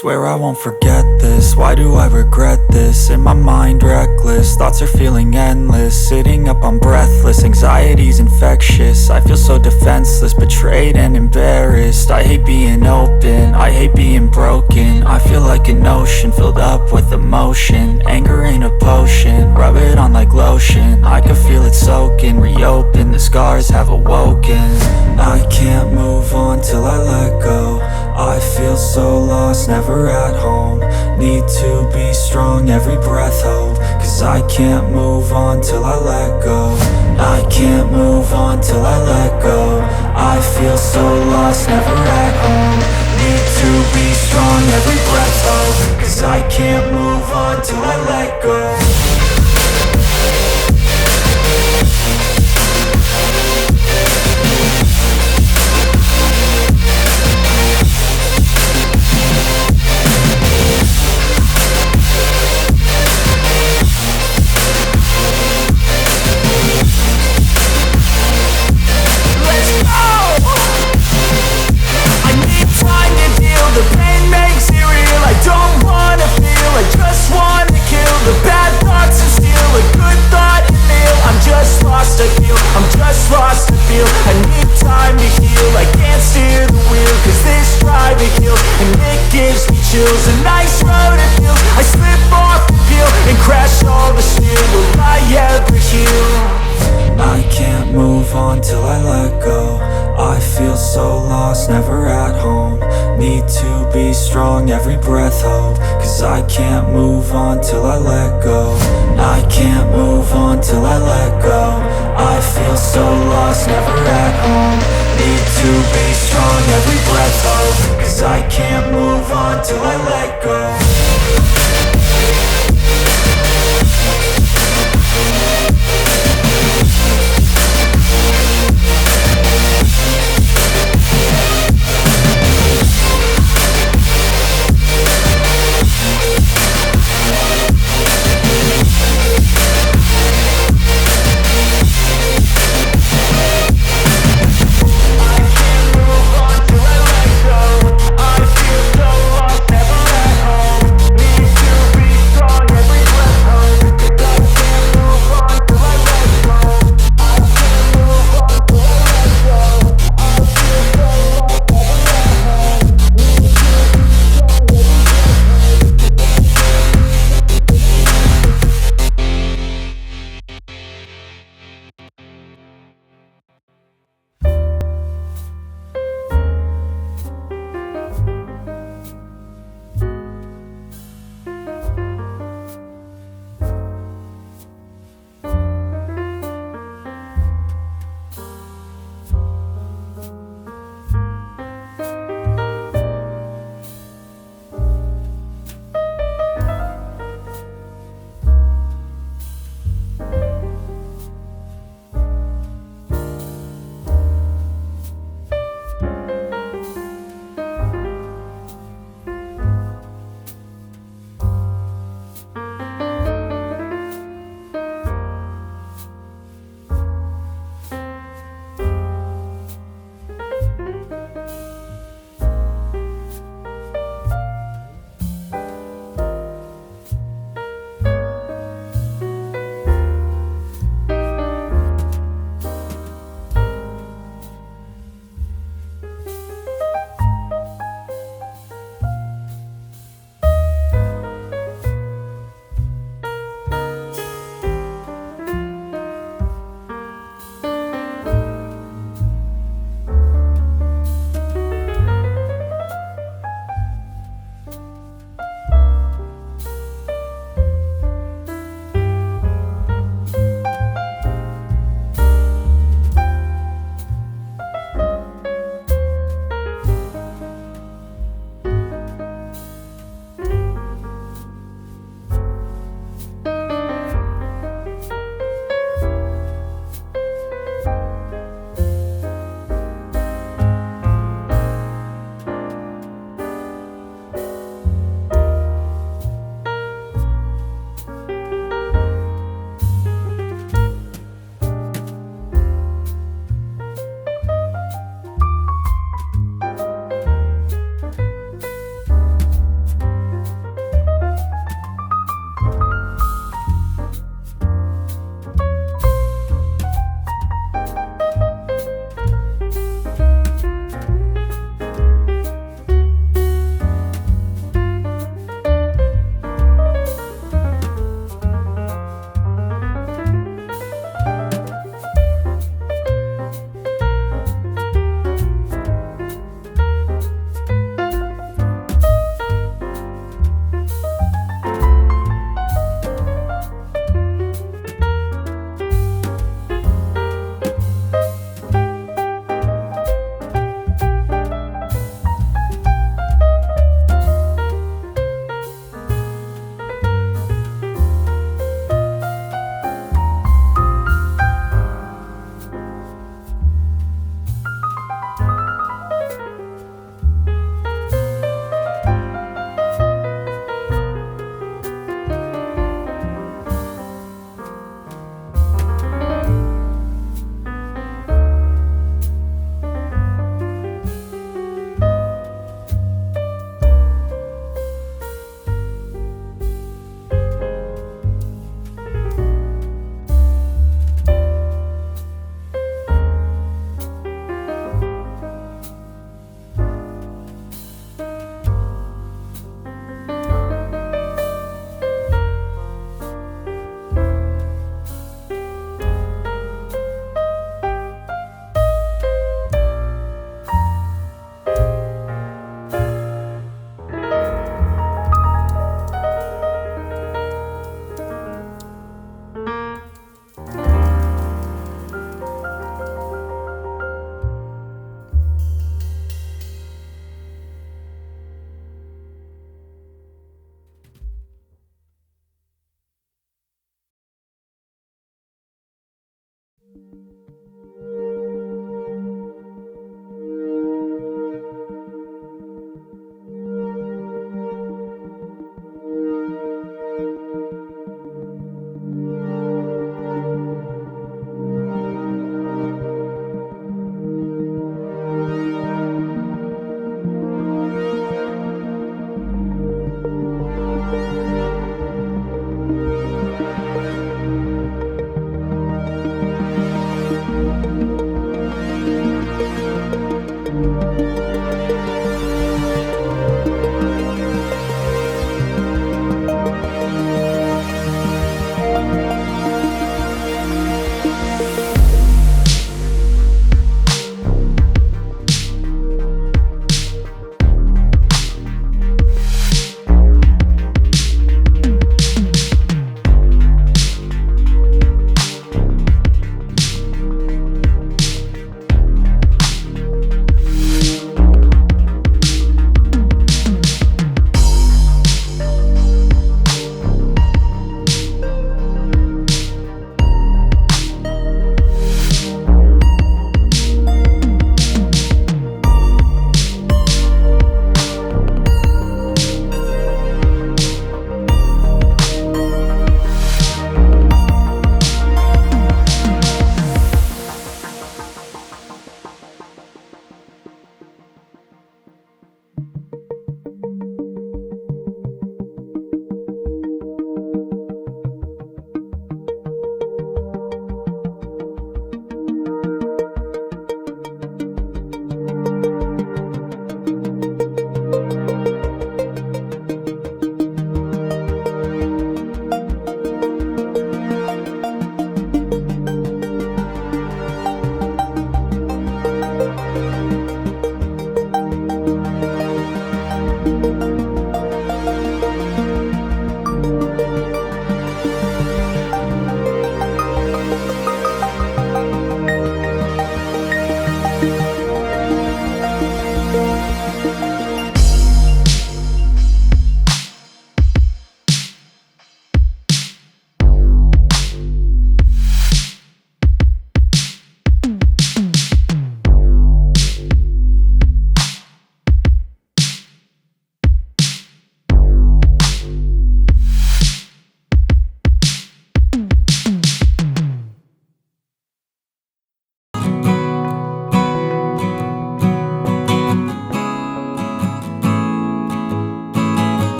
Swear I won't forget this, why do I regret this? In my mind reckless, thoughts are feeling endless. Sitting up I'm breathless, anxiety's infectious. I feel so defenseless, betrayed and embarrassed. I hate being open, I hate being broken. I feel like an ocean filled up with emotion. Anger ain't a potion, rub it on like lotion. I can feel it soaking, reopen, the scars have awoken. I can't move on till I let go. I feel so lost, never at home. Need to be strong, every breath hope. Cause I can't move on till I let go. I can't move on till I let go. I feel so lost, never at home. Need to be strong, every breath hope. Cause I can't move on till I let go. I'm just lost to feel. I need time to heal. I can't steer the wheel, cause this driving kills. And it gives me chills. A nice road to feel. I slip off the peel and crash all the steel. Will I ever heal? I can't move on till I let go. I feel so lost, never at home. Need to be strong, every breath hope. Cause I can't move on till I let go. I can't move on till I let go. I feel so lost, never at home. Need to be strong, every breath hope. Cause I can't move on till I let go.